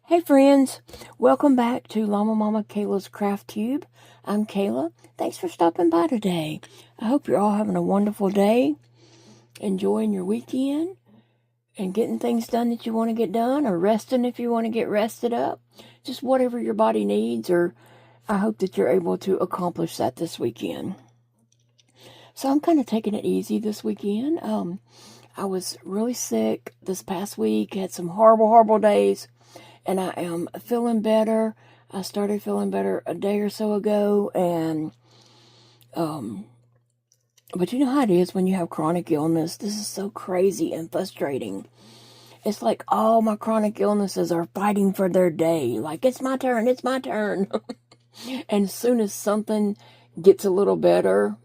Hey friends, welcome back to Llama Mama Kayla's Craft Tube. I'm Kayla. Thanks for stopping by today. I hope you're all having a wonderful day, enjoying your weekend, and getting things done that you want to get done, or resting if you want to get rested up. Just whatever your body needs, or I hope that you're able to accomplish that this weekend. So I'm kind of taking it easy this weekend. I was really sick this past week, had some horrible days. And I am feeling better. I started feeling better a day or so ago, and, but you know how it is when you have chronic illness. This is so crazy and frustrating. It's like all my chronic illnesses are fighting for their day. Like, it's my turn. And as soon as something gets a little better,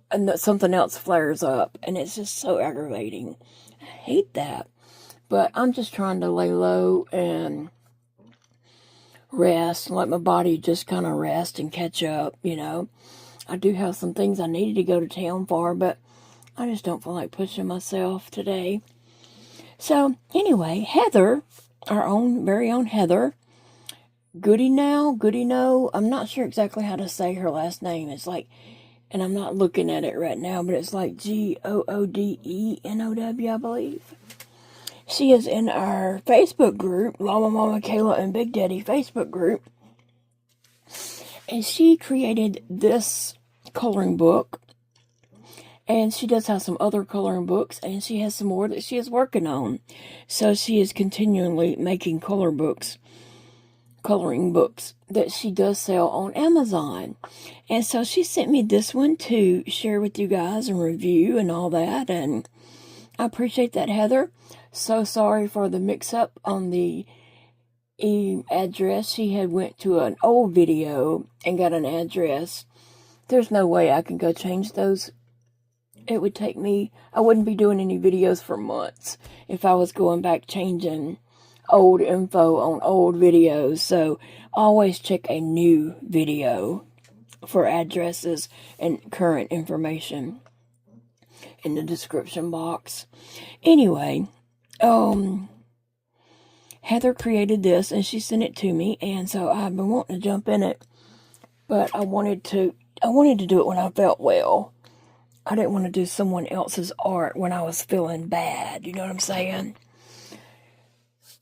and something else flares up, and it's just so aggravating. I hate that. But I'm just trying to lay low and rest and let my body just kind of rest and catch up, I do have some things I needed to go to town for, but I just don't feel like pushing myself today. So, anyway, Heather, our very own Heather, Goodenow, I'm not sure exactly how to say her last name. It's like, and I'm not looking at it right now, but it's like Goodenow, I believe. She is in our Facebook group, Llama Mama Kayla and Big Daddy Facebook group. And she created this coloring book. And she does have some other coloring books. And she has some more that she is working on. So she is continually making coloring books that she does sell on Amazon. And so she sent me this one to share with you guys and review and all that. And I appreciate that, Heather. So sorry for the mix-up on the address. She had went to an old video and got an address. There's no way I can go change those. It would take me, I wouldn't be doing any videos for months if I was going back changing old info on old videos. So always check a new video for addresses and current information in the description box. Anyway, Heather created this and she sent it to me, and so I've been wanting to jump in it, but I wanted to do it when I felt well. I didn't want to do someone else's art when I was feeling bad, you know what I'm saying?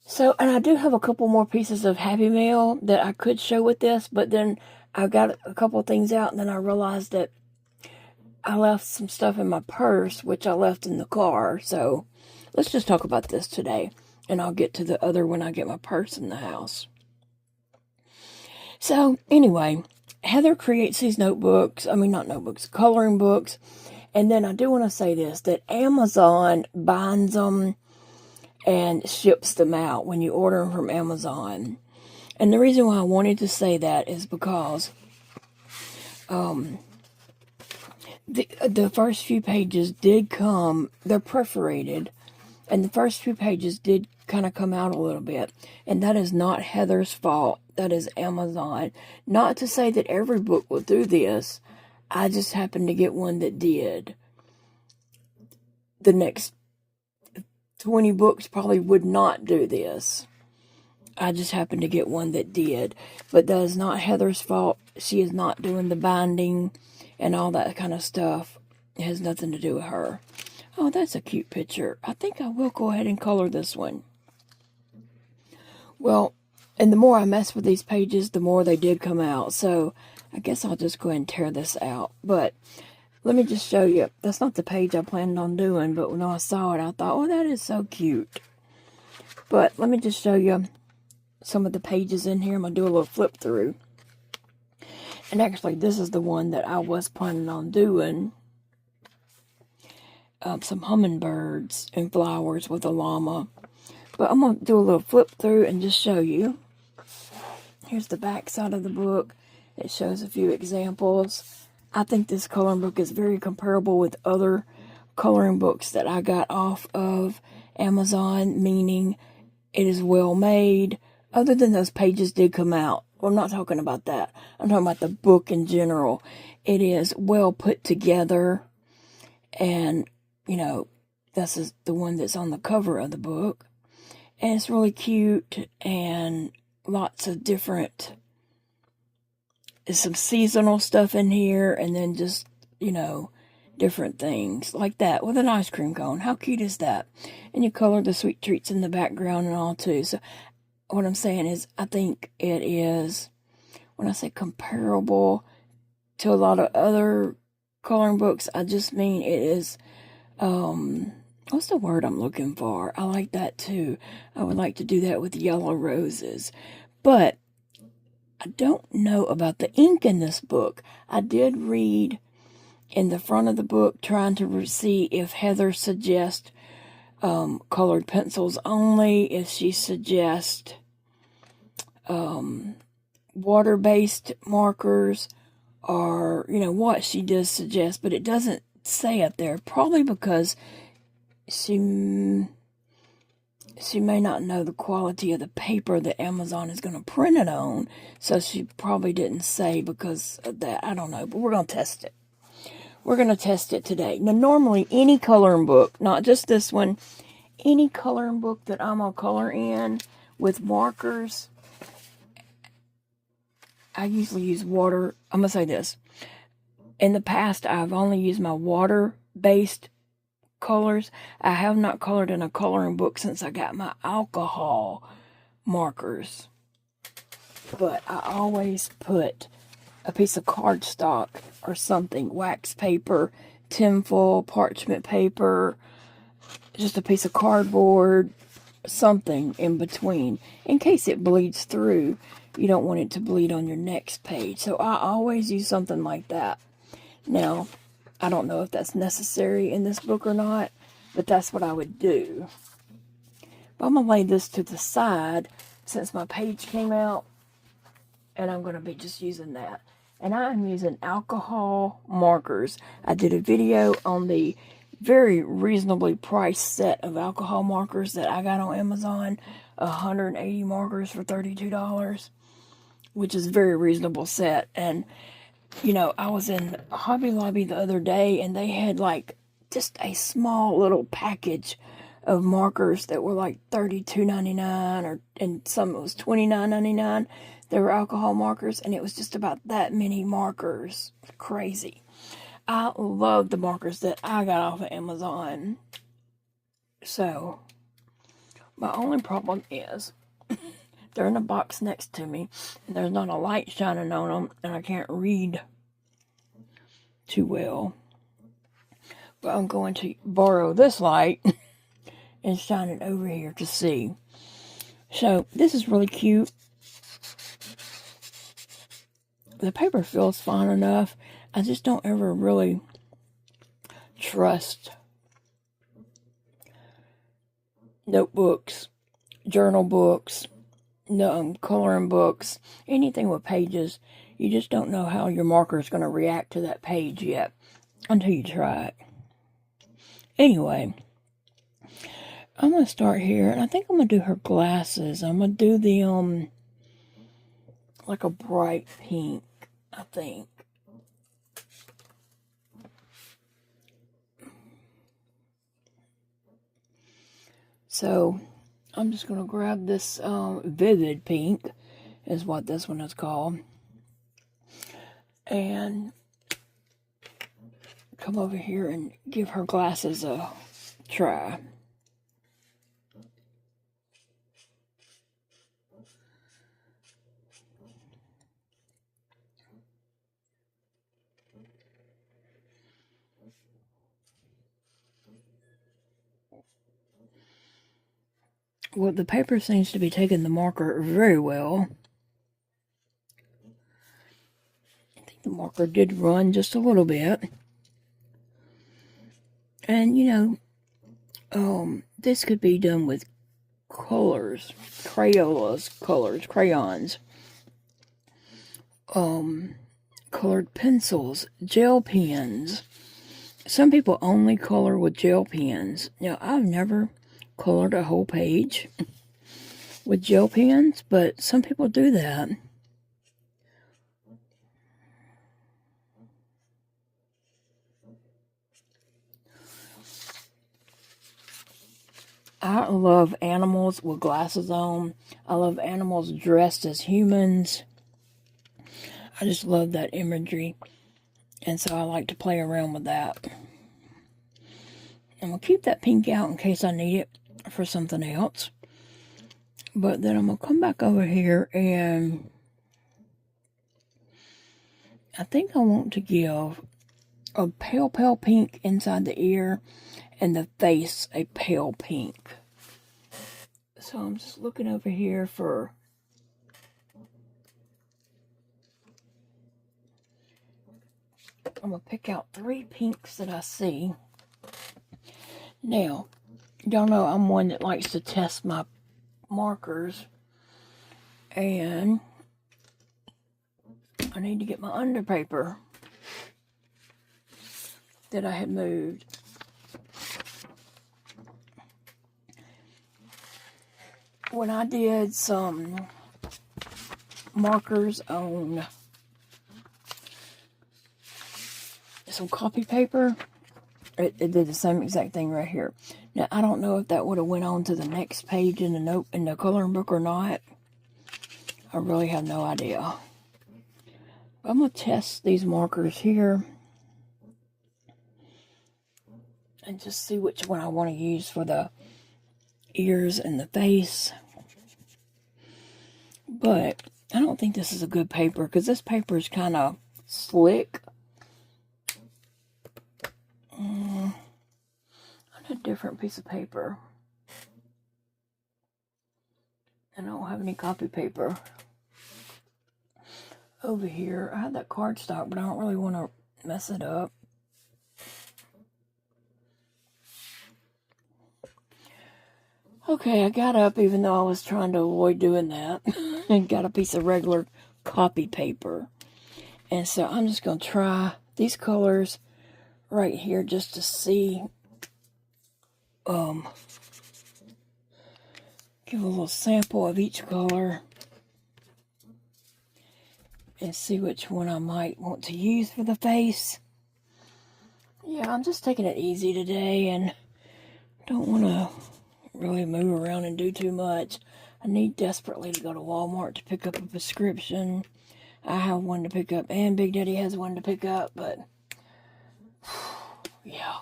So, and I do have a couple more pieces of Happy Mail that I could show with this, but then I got a couple of things out, and then I realized that I left some stuff in my purse, which I left in the car. So let's just talk about this today, and I'll get to the other when I get my purse in the house. So anyway, Heather creates these coloring books. And then I do want to say this, that Amazon binds them and ships them out when you order them from Amazon. And the reason why I wanted to say that is because the first few pages did come, they're perforated, and the first few pages did kind of come out a little bit, and that is not Heather's fault. That is Amazon. Not to say that every book will do this. I just happened to get one that did. The next 20 books probably would not do this. I just happened to get one that did. But that is not Heather's fault. She is not doing the binding and all that kind of stuff. It has nothing to do with her. Oh, that's a cute picture. I think I will go ahead and color this one. Well, and the more I mess with these pages, the more they did come out. So I guess I'll just go ahead and tear this out. But let me just show you. That's not the page I planned on doing, but when I saw it, I thought, oh, that is so cute. But let me just show you some of the pages in here. I'm going to do a little flip through. And actually, this is the one that I was planning on doing. Some hummingbirds and flowers with a llama. But I'm going to do a little flip through and just show you. Here's the back side of the book. It shows a few examples. I think this coloring book is very comparable with other coloring books that I got off of Amazon, meaning it is well made. Other than those pages did come out. Well, I'm not talking about that. I'm talking about the book in general. It is well put together. And, this is the one that's on the cover of the book. And it's really cute, and lots of different, there's some seasonal stuff in here, and then just, you know, different things like that with an ice cream cone. How cute is that? And you color the sweet treats in the background and all too. So what I'm saying is, I think it is, when I say comparable to a lot of other coloring books, I just mean it is, what's the word I'm looking for? I like that too. I would like to do that with yellow roses. But I don't know about the ink in this book. I did read in the front of the book, trying to see if Heather suggests colored pencils only, if she suggests water-based markers, or, you know, what she does suggest, but it doesn't say up there, probably because she may not know the quality of the paper that Amazon is going to print it on, so she probably didn't say because of that. I don't know, but we're going to test it. We're going to test it today. Now, normally, any coloring book, not just this one, any coloring book that I'm going to color in with markers, I usually use water. I'm going to say this. In the past, I've only used my water-based colors. I have not colored in a coloring book since I got my alcohol markers. But I always put a piece of cardstock or something, wax paper, tinfoil, parchment paper, just a piece of cardboard, something in between, in case it bleeds through. You don't want it to bleed on your next page. So I always use something like that. Now, I don't know if that's necessary in this book or not, but that's what I would do. But I'm going to lay this to the side since my page came out, and I'm going to be just using that. And I'm using alcohol markers. I did a video on the very reasonably priced set of alcohol markers that I got on Amazon. 180 markers for $32, which is a very reasonable set. And, you know, I was in Hobby Lobby the other day, and they had like just a small little package of markers that were like $32.99, and some it was $29.99. They were alcohol markers, and it was just about that many markers. Crazy. I love the markers that I got off of Amazon. So, my only problem is they're in a box next to me, and there's not a light shining on them, and I can't read too well. But I'm going to borrow this light and shine it over here to see. So, this is really cute. The paper feels fine enough. I just don't ever really trust notebooks, journal books, coloring books, anything with pages. You just don't know how your marker is going to react to that page yet until you try it. Anyway, I'm going to start here, and I think I'm going to do her glasses. I'm going to do the, like a bright pink, I think. So, I'm just going to grab this vivid pink, is what this one is called, and come over here and give her glasses a try. Well, the paper seems to be taking the marker very well. I think the marker did run just a little bit. And, you know, this could be done with colors, Crayolas colors, crayons, colored pencils, gel pens. Some people only color with gel pens. Now, I've never colored a whole page with gel pens, but some people do that. I love animals with glasses on. I love animals dressed as humans. I just love that imagery. And so I like to play around with that. I'm going to keep that pink out in case I need it for something else. But then I'm going to come back over here and I think I want to give a pale, pale pink inside the ear and the face a pale pink. So I'm just looking over here for I'm going to pick out 3 pinks that I see. Now, y'all know I'm one that likes to test my markers. And I need to get my underpaper that I had moved. When I did some markers on some copy paper, it did the same exact thing right here. Now, I don't know if that would have went on to the next page in the coloring book or not. I really have no idea. I'm going to test these markers here and just see which one I want to use for the ears and the face. But I don't think this is a good paper because this paper is kind of slick. On a different piece of paper. And I don't have any copy paper. Over here, I have that cardstock, but I don't really want to mess it up. Okay, I got up even though I was trying to avoid doing that. And got a piece of regular copy paper. And so I'm just going to try these colors right here just to see. Give a little sample of each color. And see which one I might want to use for the face. Yeah, I'm just taking it easy today and don't want to really move around and do too much. I need desperately to go to Walmart to pick up a prescription. I have one to pick up and Big Daddy has one to pick up, but yeah.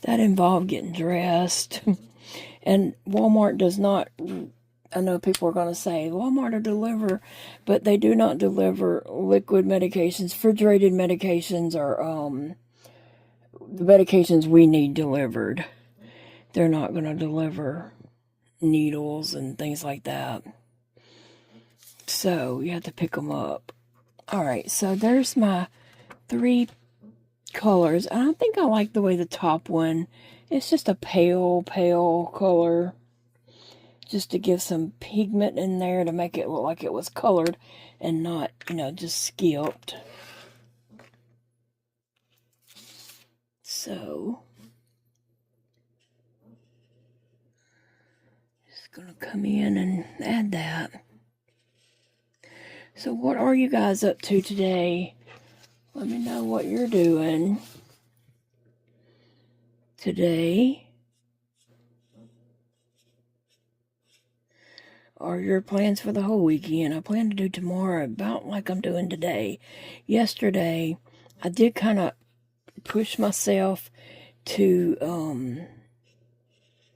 That involved getting dressed. And Walmart does not, I know people are going to say, Walmart will deliver, but they do not deliver liquid medications. Refrigerated medications are the medications we need delivered. They're not going to deliver needles and things like that. So you have to pick them up. Alright, so there's my 3 colors. And I think I like the way the top one, it's just a pale color. Just to give some pigment in there to make it look like it was colored and not, just skipped. So, just gonna come in and add that. So what are you guys up to today? Let me know what you're doing today. Or your plans for the whole weekend. I plan to do tomorrow about like I'm doing today. Yesterday, I did kind of push myself to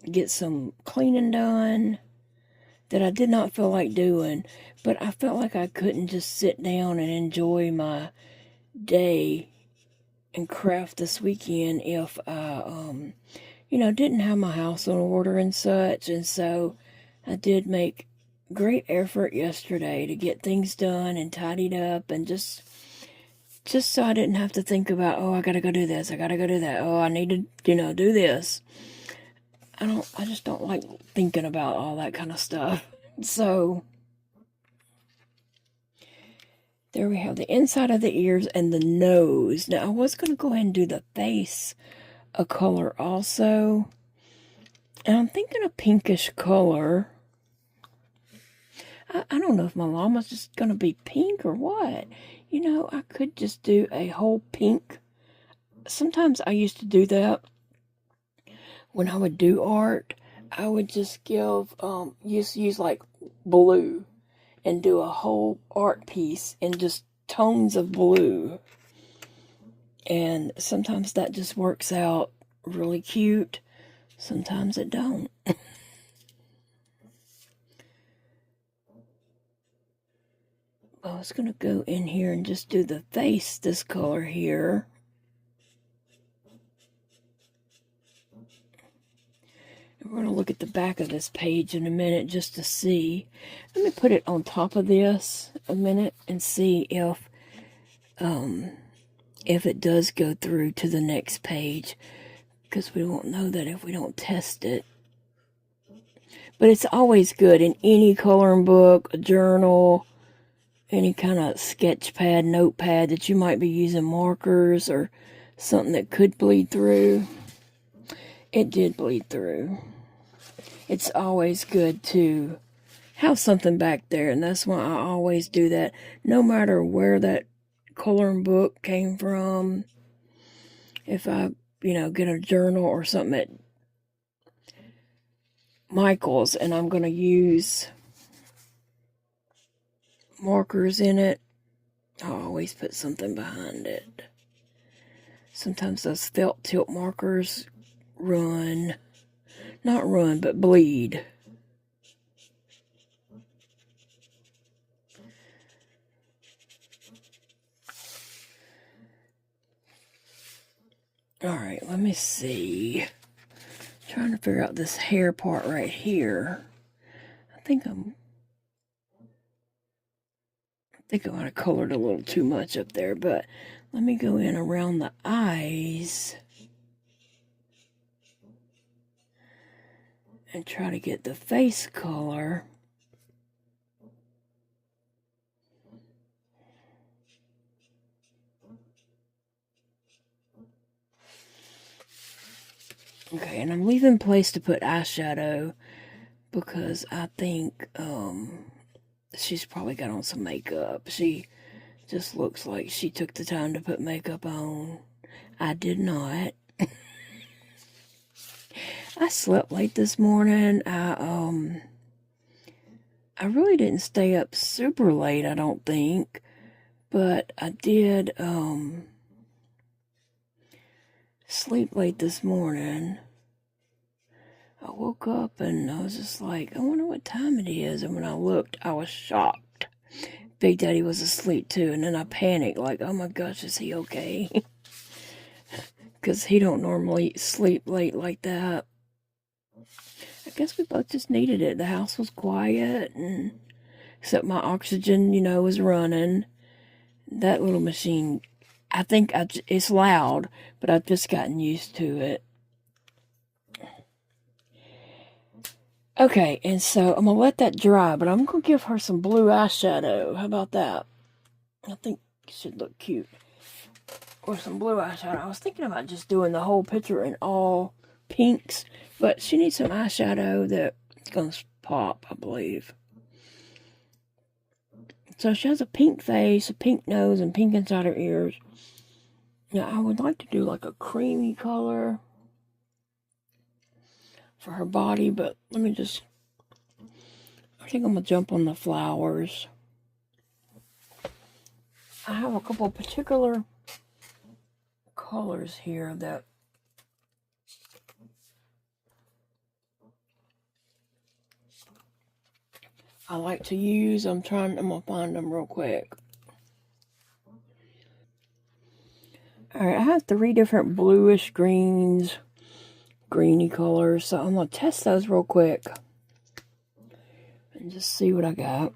get some cleaning done that I did not feel like doing. But I felt like I couldn't just sit down and enjoy my day and craft this weekend if I, didn't have my house in order and such. And so I did make great effort yesterday to get things done and tidied up and just so I didn't have to think about, oh, I gotta go do this, I gotta go do that, oh, I need to, do this. I just don't like thinking about all that kind of stuff. So there we have the inside of the ears and the nose. Now I was going to go ahead and do the face a color also. And I'm thinking a pinkish color. I don't know if my llama's just going to be pink or what. I could just do a whole pink. Sometimes I used to do that when I would do art, I would just use like blue and do a whole art piece in just tones of blue. And sometimes that just works out really cute. Sometimes it don't. I was going to go in here and just do the face this color here. We're going to look at the back of this page in a minute just to see. Let me put it on top of this a minute and see if it does go through to the next page, because we won't know that if we don't test it. But it's always good in any coloring book, a journal, any kind of sketch pad, notepad that you might be using markers or something that could bleed through. It did bleed through. It's always good to have something back there, and that's why I always do that, no matter where that coloring book came from. If I, get a journal or something at Michael's and I'm going to use markers in it, I always put something behind it. Sometimes those felt tip markers not run, but bleed. Alright, let me see. Trying to figure out this hair part right here. I think I might have colored a little too much up there, but let me go in around the eyes and try to get the face color. Okay, and I'm leaving place to put eyeshadow because I think she's probably got on some makeup. She just looks like she took the time to put makeup on. I did not. I slept late this morning. I really didn't stay up super late, I don't think. But I did sleep late this morning. I woke up and I was just like, I wonder what time it is. And when I looked, I was shocked. Big Daddy was asleep too. And then I panicked, like, oh my gosh, is he okay? Because he don't normally sleep late like that. I guess we both just needed it. The house was quiet, and except my oxygen, was running. That little machine, I think it's loud, but I've just gotten used to it. Okay, and so I'm going to let that dry, but I'm going to give her some blue eyeshadow. How about that? I think it should look cute. Or some blue eyeshadow. I was thinking about just doing the whole picture in all pinks, but she needs some eyeshadow that's going to pop, I believe. So she has a pink face, a pink nose, and pink inside her ears. Now, I would like to do like a creamy color for her body, but I think I'm going to jump on the flowers. I have a couple of particular colors here that I like to use. I'm going to find them real quick. Alright, I have 3 different bluish greens, greeny colors, so I'm going to test those real quick and just see what I got.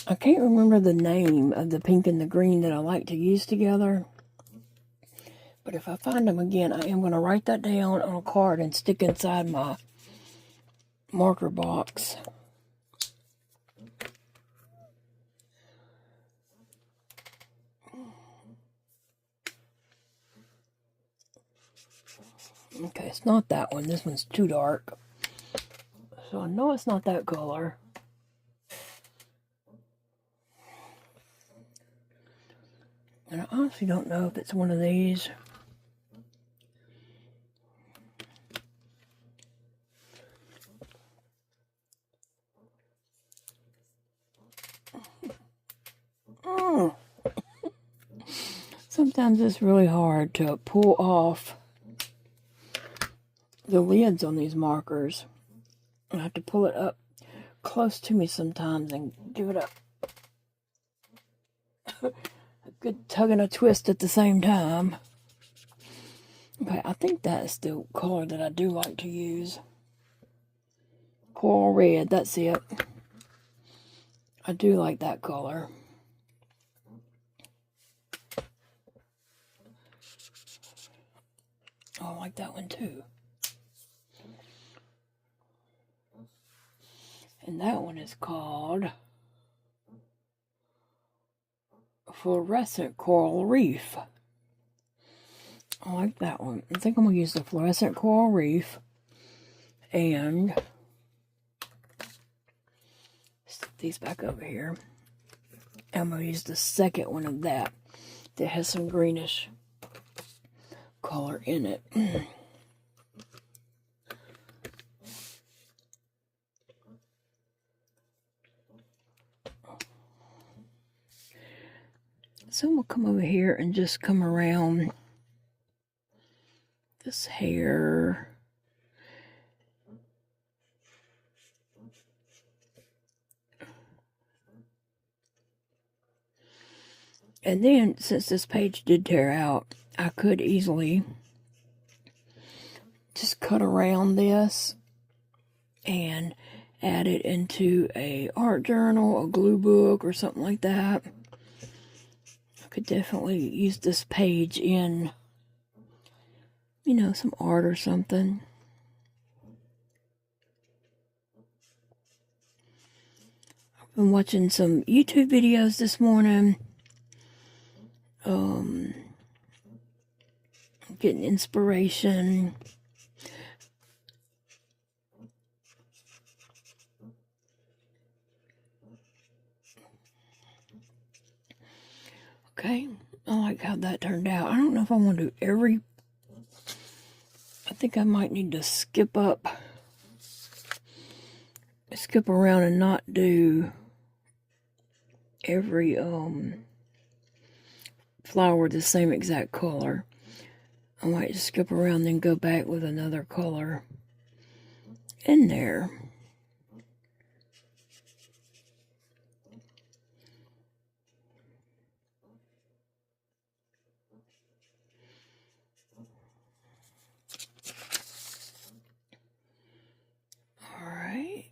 I can't remember the name of the pink and the green that I like to use together, but if I find them again, I am going to write that down on a card and stick inside my marker box. Okay, it's not that one. This one's too dark. So I know it's not that color. And I honestly don't know if it's one of these. Sometimes it's really hard to pull off the lids on these markers. I have to pull it up close to me sometimes and give it a good tug and a twist at the same time. Okay, I think that's the color that I do like to use. Coral red, that's it. I do like that color. Oh, I like that one too. And that one is called Fluorescent Coral Reef. I like that one. I think I'm going to use the Fluorescent Coral Reef. And stick these back over here. I'm going to use the second one of that has some greenish color in it. So we'll come over here and just come around this hair. And then, since this page did tear out, I could easily just cut around this and add it into a art journal, a glue book, or something like that. I could definitely use this page in, you know, some art or something. I've been watching some YouTube videos this morning. Getting inspiration. Okay, I like how that turned out. I don't know if I want to do every... I think I might need to skip around and not do every flower the same exact color. I might just skip around and then go back with another color in there. Alright.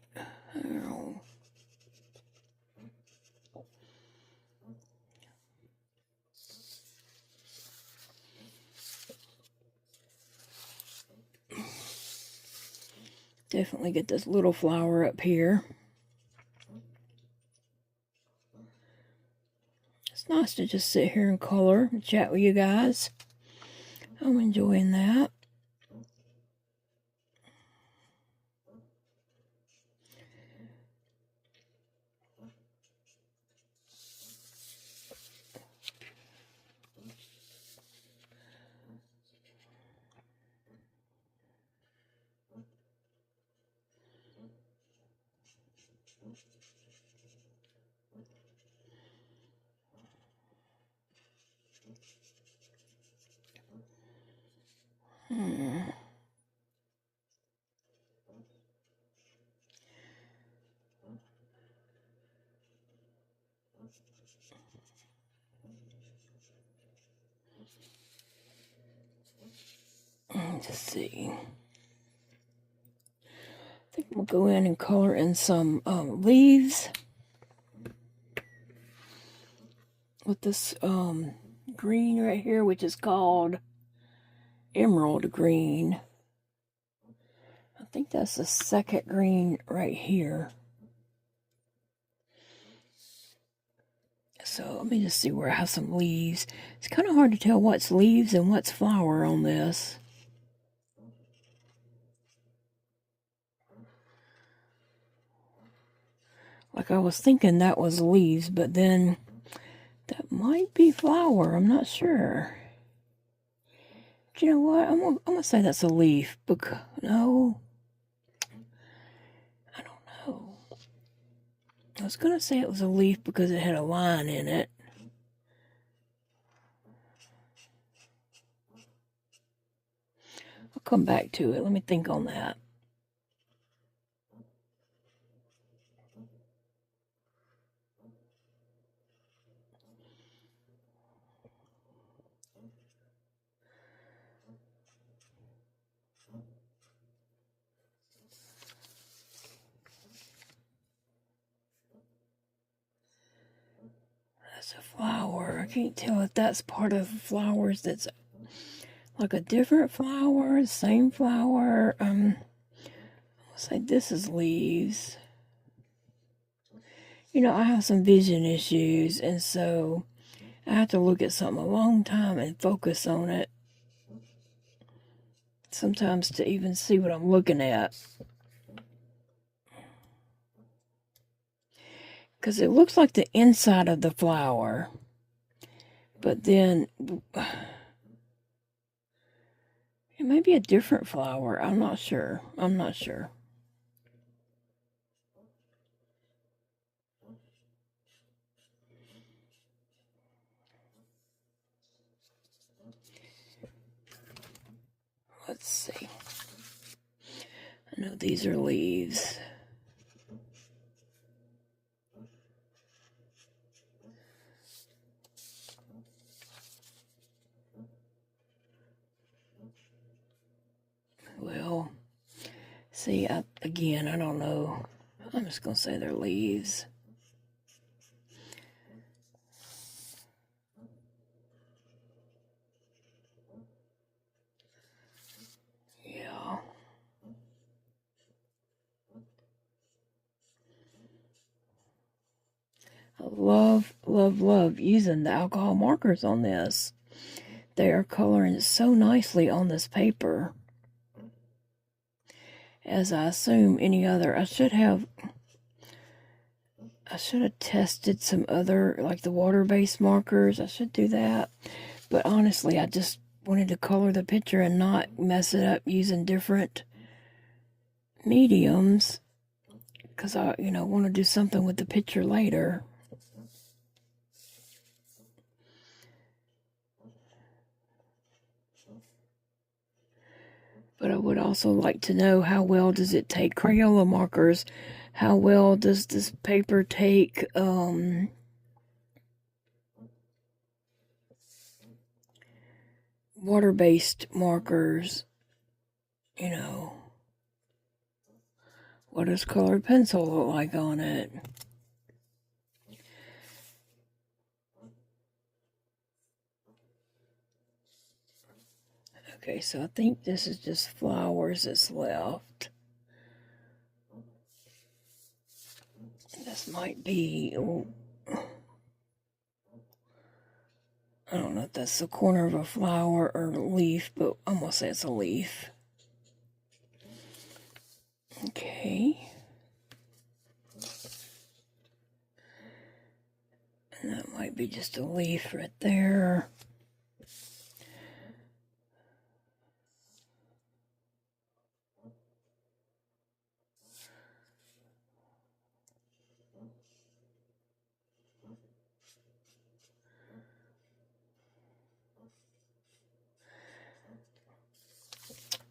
Definitely get this little flower up here. It's nice to just sit here and color and chat with you guys. I'm enjoying that. Let's see. I think we'll go in and color in some leaves with this green right here, which is called emerald green. I think that's the second green right here. So let me just see where I have some leaves. It's kind of hard to tell what's leaves and what's flower on this. Like I was thinking that was leaves, but then that might be flower. I'm not sure. But you know what? I'm gonna say that's a leaf. Because no, I don't know. I was gonna say it was a leaf because it had a line in it. I'll come back to it. Let me think on that. That's a flower. I can't tell if that's part of flowers that's like a different flower, same flower. I'll say this is leaves. You know, I have some vision issues, and so I have to look at something a long time and focus on it. Sometimes to even see what I'm looking at. Because it looks like the inside of the flower. But then it may be a different flower. I'm not sure. Let's see. I know these are leaves. Well, see, again, I don't know. I'm just going to say they're leaves. Yeah. I love using the alcohol markers on this. They are coloring so nicely on this paper. As I assume any other, I should have tested some other, like the water-based markers. I should do that. But honestly, I just wanted to color the picture and not mess it up using different mediums. Because I, want to do something with the picture later. But I would also like to know how well does it take Crayola markers? How well does this paper take water-based markers? What does colored pencil look like on it? Okay, so I think this is just flowers that's left. This might be, I don't know if that's the corner of a flower or a leaf, but I'm going to say it's a leaf. Okay. And that might be just a leaf right there.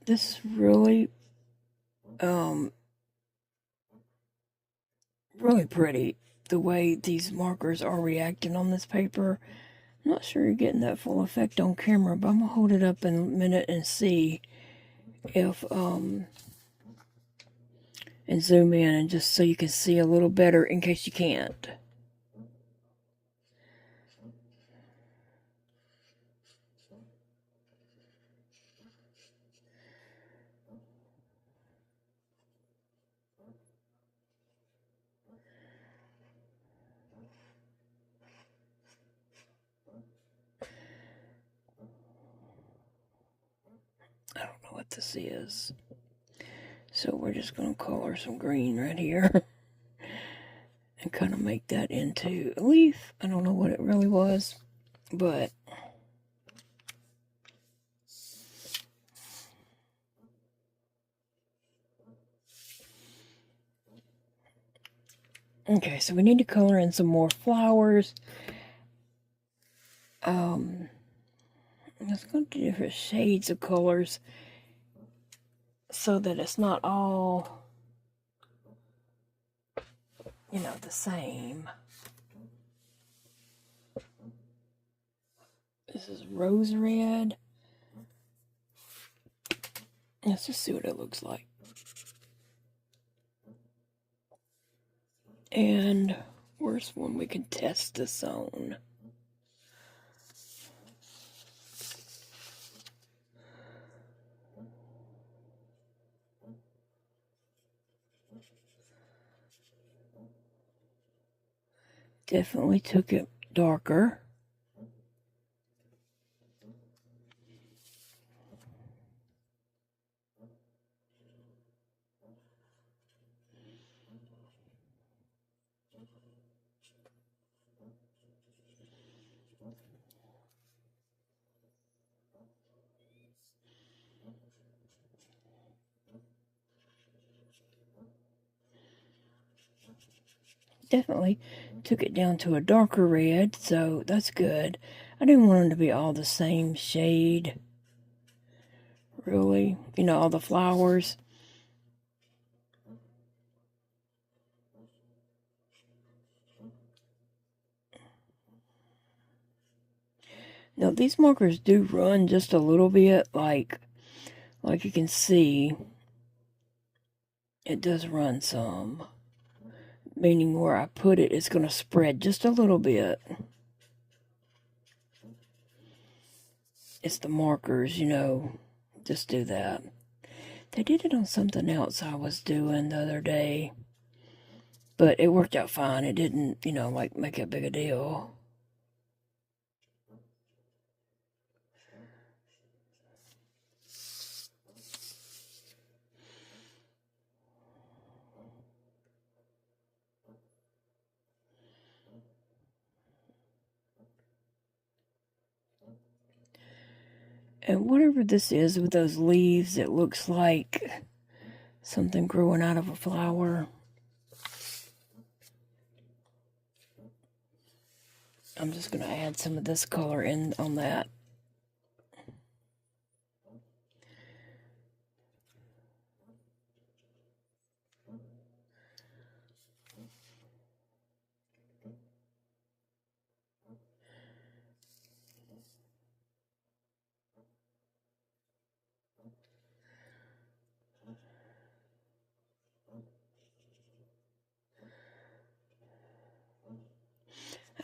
This is really, really pretty, the way these markers are reacting on this paper. I'm not sure you're getting that full effect on camera, but I'm going to hold it up in a minute and see if, and zoom in, and just so you can see a little better in case you can't. I don't know what this is. So we're just going to color some green right here and kind of make that into a leaf. I don't know what it really was, but okay, so we need to color in some more flowers. Let's go to different shades of colors. so that it's not all, you know, the same. This is rose red. Let's just see what it looks like. And where's one we can test this on? Definitely took it darker. Definitely took it down to a darker red, so that's good. I didn't want them to be all the same shade, really. You know, all the flowers. Now, these markers do run just a little bit, like you can see. It does run some. Meaning where I put it, it's going to spread just a little bit. It's the markers, you know, just do that. They did it on something else I was doing the other day, but it worked out fine. It didn't, you know, like make a big a deal. And whatever this is with those leaves, it looks like something growing out of a flower. I'm just going to add some of this color in on that.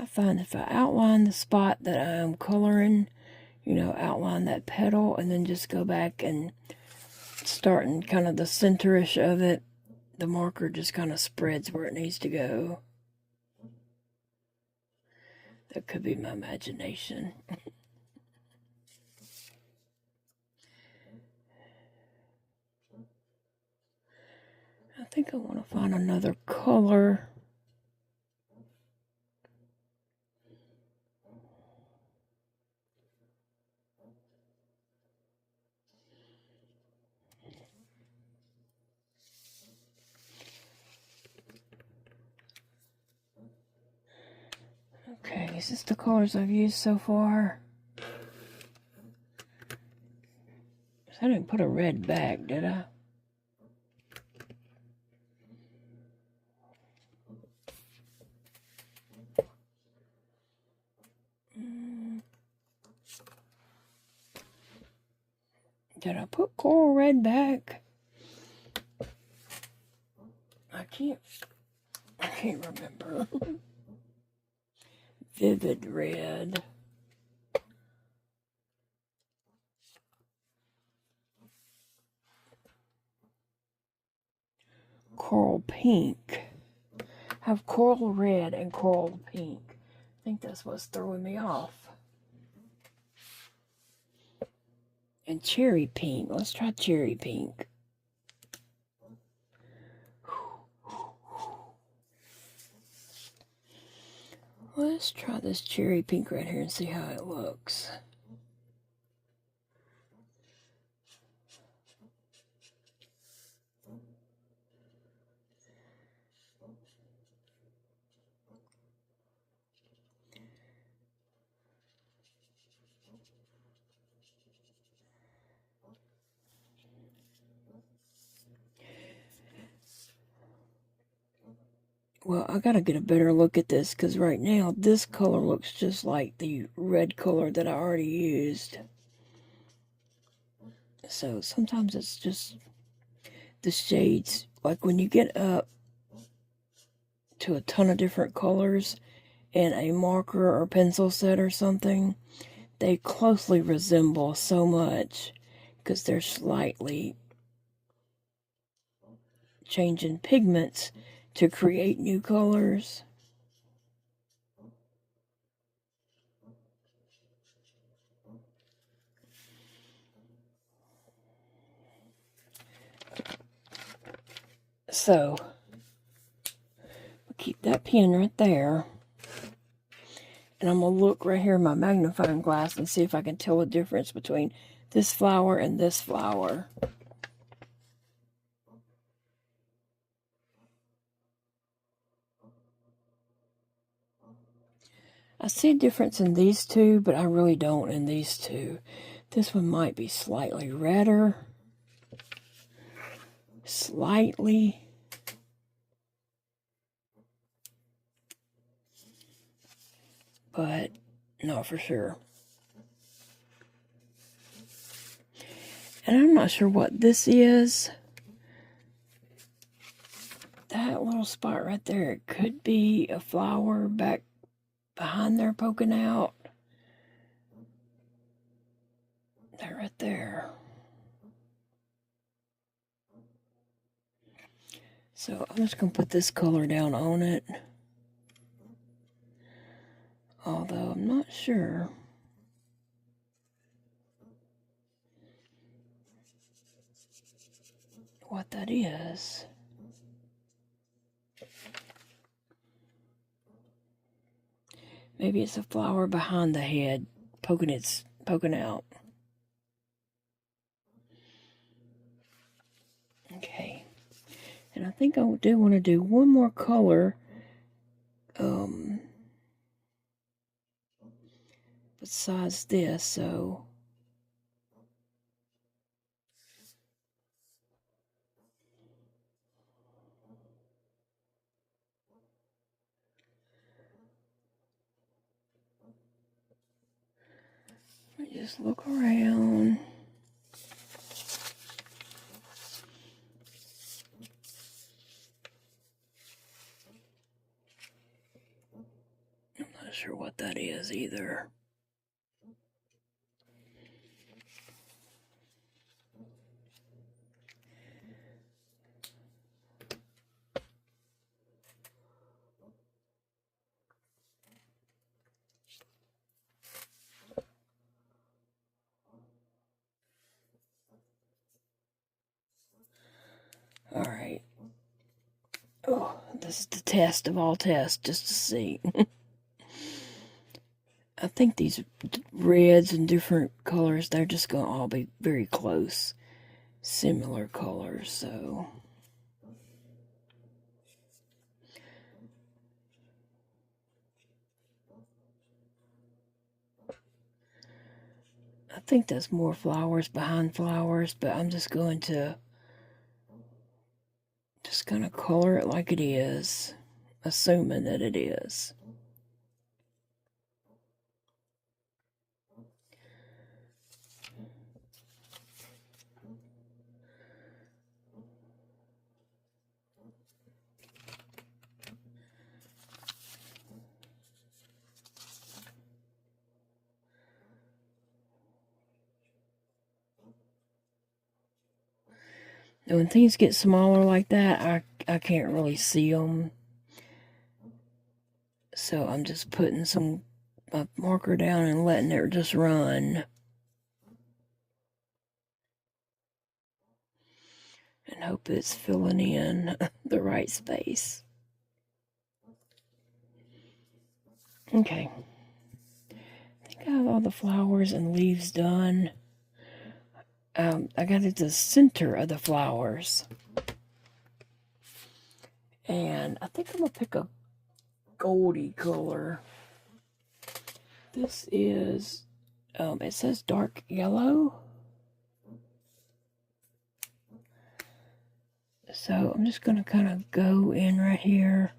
I find if I outline the spot that I'm coloring, you know, outline that petal and then just go back and start in kind of the center-ish of it, the marker just kind of spreads where it needs to go. That could be my imagination. I think I want to find another color. Okay, is this the colors I've used so far? I didn't put a red back, did I? Did I put coral red back? I can't remember. Vivid red. Coral pink. I have coral red and coral pink. I think that's what's throwing me off. And cherry pink. Let's try cherry pink. Let's try this cherry pink right here and see how it looks. Well, I gotta get a better look at this, because right now this color looks just like the red color that I already used. So sometimes it's just the shades. Like when you get up to a ton of different colors in a marker or pencil set or something, they closely resemble so much because they're slightly changing pigments to create new colors. So, keep that pen right there. And I'm going to look right here in my magnifying glass and see if I can tell the difference between this flower and this flower. I see a difference in these two, but I really don't in these two. This one might be slightly redder. Slightly. But not for sure. And I'm not sure what this is. That little spot right there, it could be a flower back behind there poking out. That right there. So I'm just going to put this color down on it. Although I'm not sure. What that is. Maybe it's a flower behind the head poking out. Okay. And I think I do want to do one more color. Besides this, so let me just look around. I'm not sure what that is either. All right. Oh, this is the test of all tests, just to see. I think these reds and different colors, they're just going to all be very close. Similar colors, so. I think there's more flowers behind flowers, but I'm just going to color it like it is, assuming that it is. And when things get smaller like that, I can't really see them. So I'm just putting a marker down and letting it just run. And hope it's filling in the right space. Okay. I think I have all the flowers and leaves done. I got it the center of the flowers. And I think I'm going to pick a goldy color. This is, it says dark yellow. So I'm just going to kind of go in right here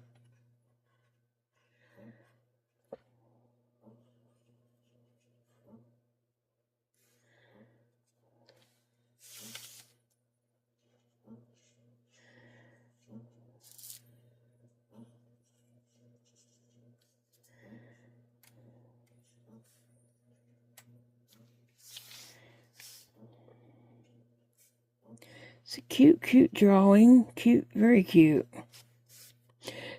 It's a cute, cute drawing. Cute, very cute.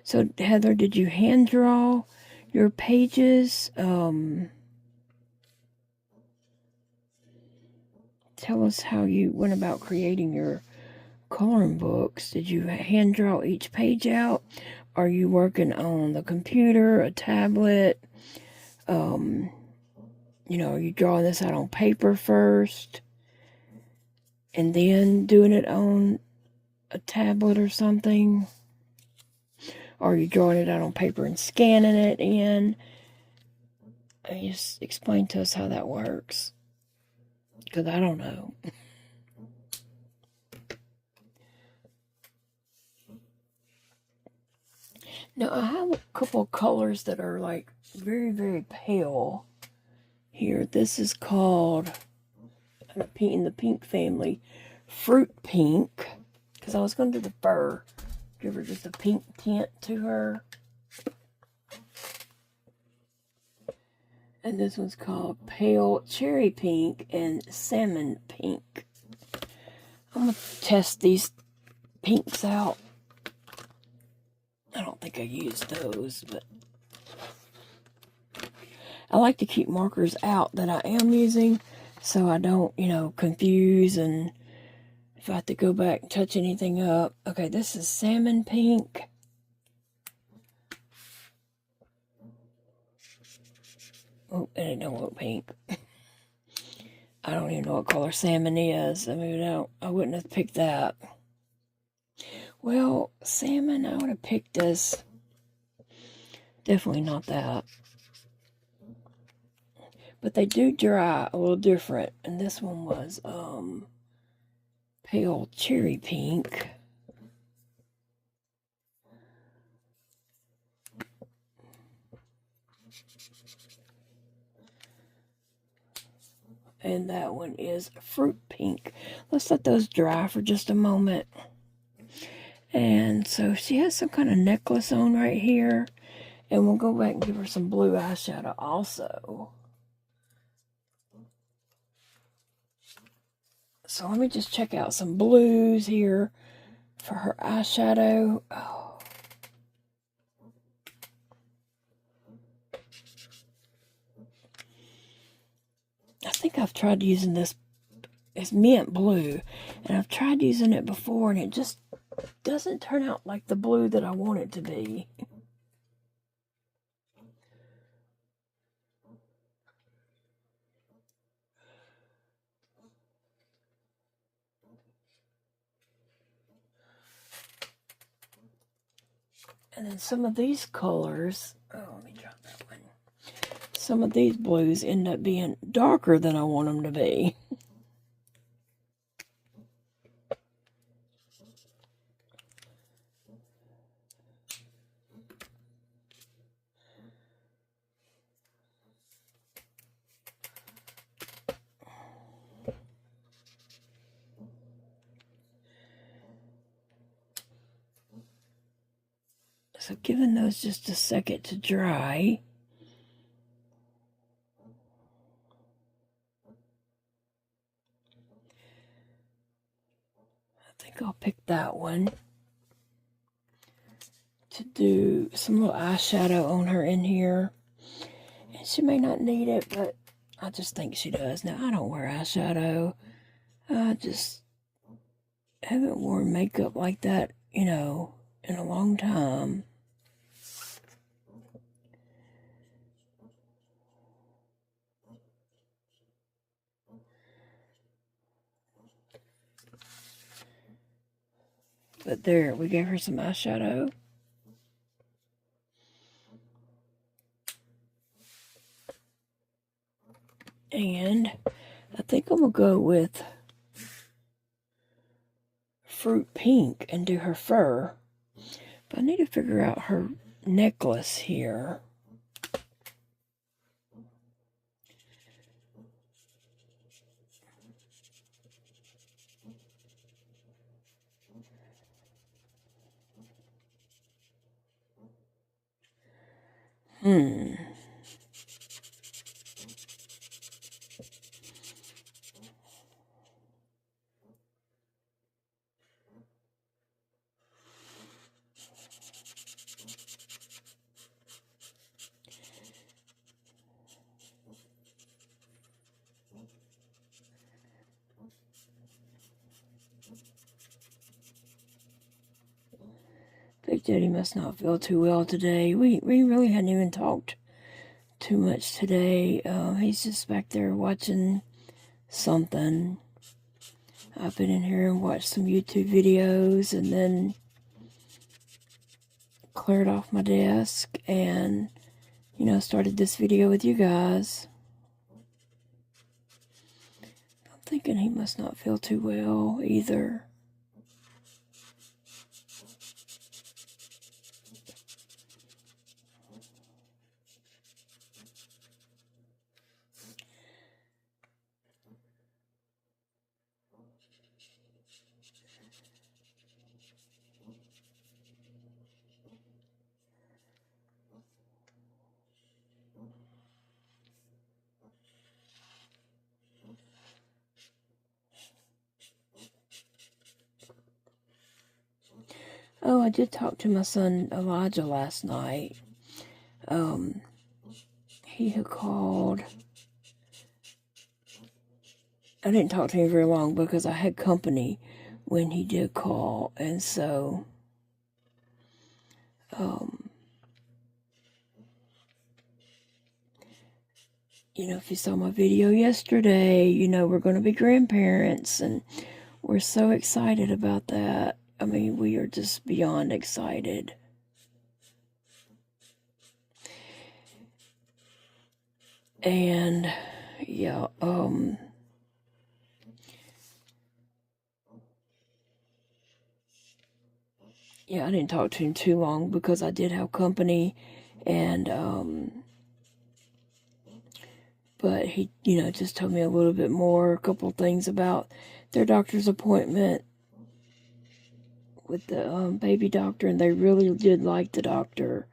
So, Heather, did you hand draw your pages? Tell us how you went about creating your coloring books. Did you hand draw each page out? Are you working on the computer, a tablet? You know, are you drawing this out on paper first and then doing it on a tablet or something? Or are you drawing it out on paper and scanning it in? Just explain to us how that works, because I don't know. Now, I have a couple of colors that are like very, very pale here. This is called, in the pink family, fruit pink, because I was going to do the fur, give her just a pink tint to her. And this one's called pale cherry pink and salmon pink. I'm going to test these pinks out. I don't think I used those, but I like to keep markers out that I am using so I don't, you know, confuse, and if I have to go back and touch anything up. Okay, this is salmon pink. Oh, and I don't want pink. I don't even know what color salmon is. I mean, I wouldn't have picked that. Well, salmon, I would have picked this. Definitely not that. But they do dry a little different. And this one was pale cherry pink. And that one is fruit pink. Let's let those dry for just a moment. And so she has some kind of necklace on right here. And we'll go back and give her some blue eyeshadow also. So let me just check out some blues here for her eyeshadow. Oh. I think I've tried using this. It's mint blue. And I've tried using it before, and it just doesn't turn out like the blue that I want it to be. And then some of these colors, let me drop that one. Some of these blues end up being darker than I want them to be. So giving those just a second to dry. I think I'll pick that one to do some little eyeshadow on her in here. And she may not need it, but I just think she does. Now, I don't wear eyeshadow. I just haven't worn makeup like that, you know, in a long time. But there, we gave her some eyeshadow. And I think I'm going to go with fruit pink and do her fur. But I need to figure out her necklace here. Big Daddy must not feel too well today. We really hadn't even talked too much today. He's just back there watching something. I've been in here and watched some YouTube videos and then cleared off my desk and, started this video with you guys. I'm thinking he must not feel too well either. Oh, I did talk to my son Elijah last night. He had called. I didn't talk to him very long because I had company when he did call, and so if you saw my video yesterday, we're going to be grandparents, and we're so excited about that. I mean, we are just beyond excited. And, yeah, I didn't talk to him too long because I did have company, and, but he, just told me a little bit more, a couple things about their doctor's appointment with the baby doctor, and they really did like the doctor,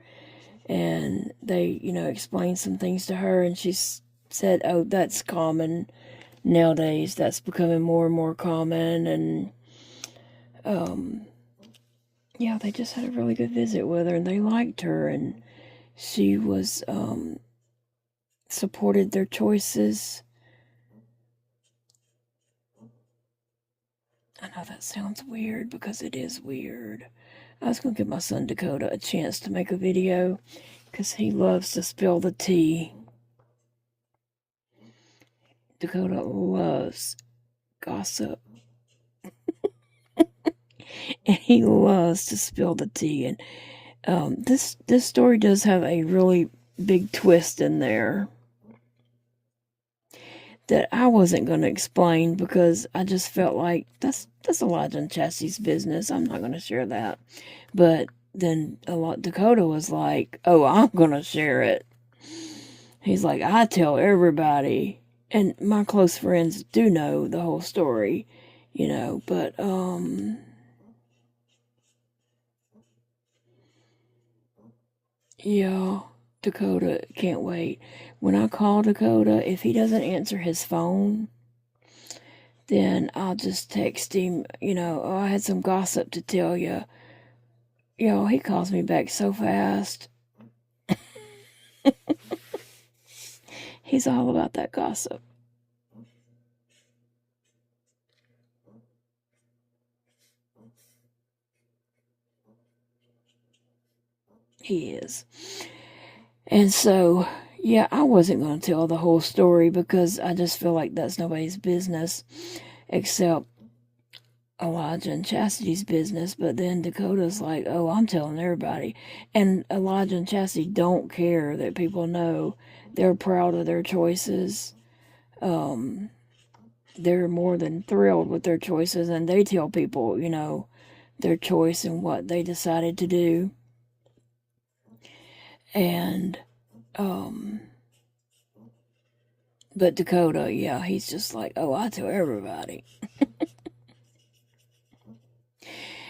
and they, explained some things to her, and she said, oh, that's common nowadays, that's becoming more and more common, and, yeah, they just had a really good visit with her, and they liked her, and she was, supported their choices. I know that sounds weird because it is weird. I was going to give my son Dakota a chance to make a video because he loves to spill the tea. Dakota loves gossip. And he loves to spill the tea. And this story does have a really big twist in there that I wasn't going to explain because I just felt like that's Elijah and Chastity's business. I'm not going to share that. But then Dakota was like, oh, I'm going to share it. He's like, I tell everybody. And my close friends do know the whole story, but, yeah, Dakota can't wait. When I call Dakota, if he doesn't answer his phone, then I'll just text him, oh, I had some gossip to tell you. He calls me back so fast. He's all about that gossip. He is. And so, yeah, I wasn't going to tell the whole story because I just feel like that's nobody's business except Elijah and Chastity's business. But then Dakota's like, oh, I'm telling everybody. And Elijah and Chastity don't care that people know. They're proud of their choices. They're more than thrilled with their choices, and they tell people, their choice and what they decided to do. And, but Dakota, yeah, he's just like, oh, I tell everybody.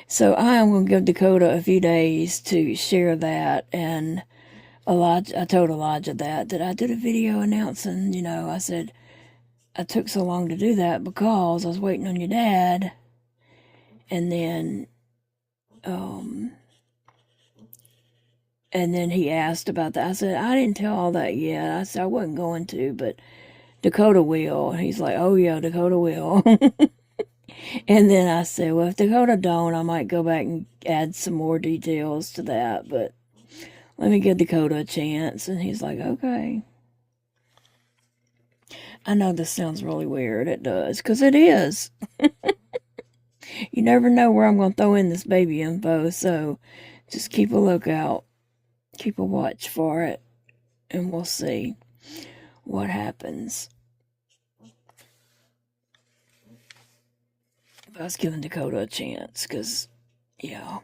So I am going to give Dakota a few days to share that, and I told Elijah that I did a video announcing, I said, I took so long to do that because I was waiting on your dad, and then he asked about that. I said, I didn't tell all that yet. I said I wasn't going to, but Dakota will. And he's like, oh yeah, Dakota will. And then I said, well, if Dakota don't, I might go back and add some more details to that, but let me give Dakota a chance. And he's like, okay. I know this sounds really weird. It does, because it is. You never know where I'm going to throw in this baby info, so just keep a lookout. Keep a watch for it, and we'll see what happens. I was giving Dakota a chance, because, yeah.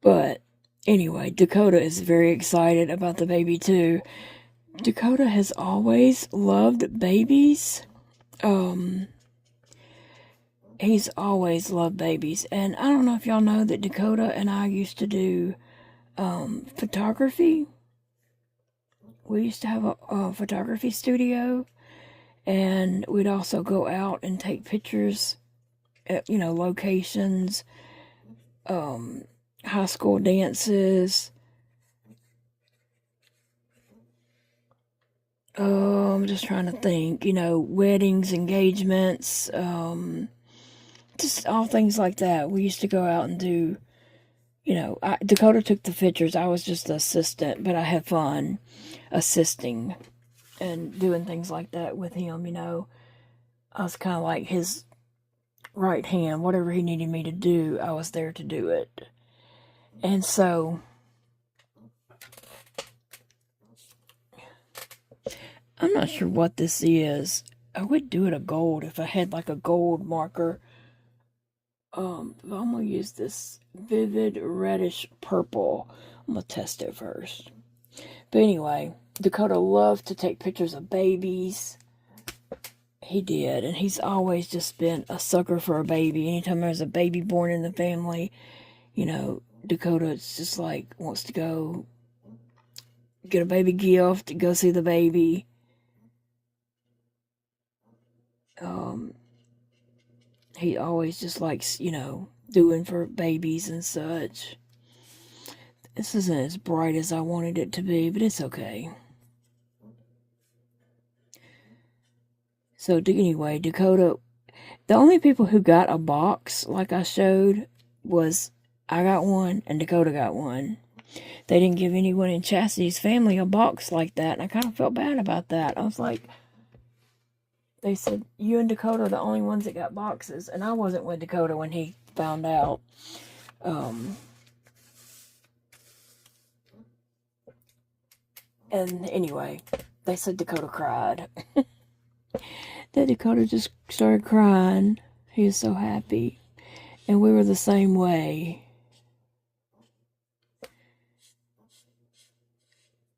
But anyway, Dakota is very excited about the baby too. Dakota has always loved babies. He's always loved babies. And I don't know if y'all know that Dakota and I used to do photography. We used to have a photography studio, and we'd also go out and take pictures at, locations, high school dances. I'm just trying to think, weddings, engagements, just all things like that. We used to go out and do, Dakota took the pictures. I was just the assistant, but I had fun assisting and doing things like that with him, I was kind of like his right hand. Whatever he needed me to do, I was there to do it. And so I'm not sure what this is. I would do it a gold if I had like a gold marker. I'm gonna use this vivid reddish purple. I'm gonna test it first. But anyway, Dakota loved to take pictures of babies. He did, and he's always just been a sucker for a baby. Anytime there's a baby born in the family, Dakota, it's just like wants to go get a baby gift, go see the baby. He always just likes, doing for babies and such. This isn't as bright as I wanted it to be, but it's okay. So anyway, Dakota, the only people who got a box like I showed was I got one and Dakota got one. They didn't give anyone in Chastity's family a box like that, and I kind of felt bad about that. I was like, they said, you and Dakota are the only ones that got boxes, and I wasn't with Dakota when he found out. And anyway, they said Dakota cried. That Dakota just started crying. He was so happy. And we were the same way.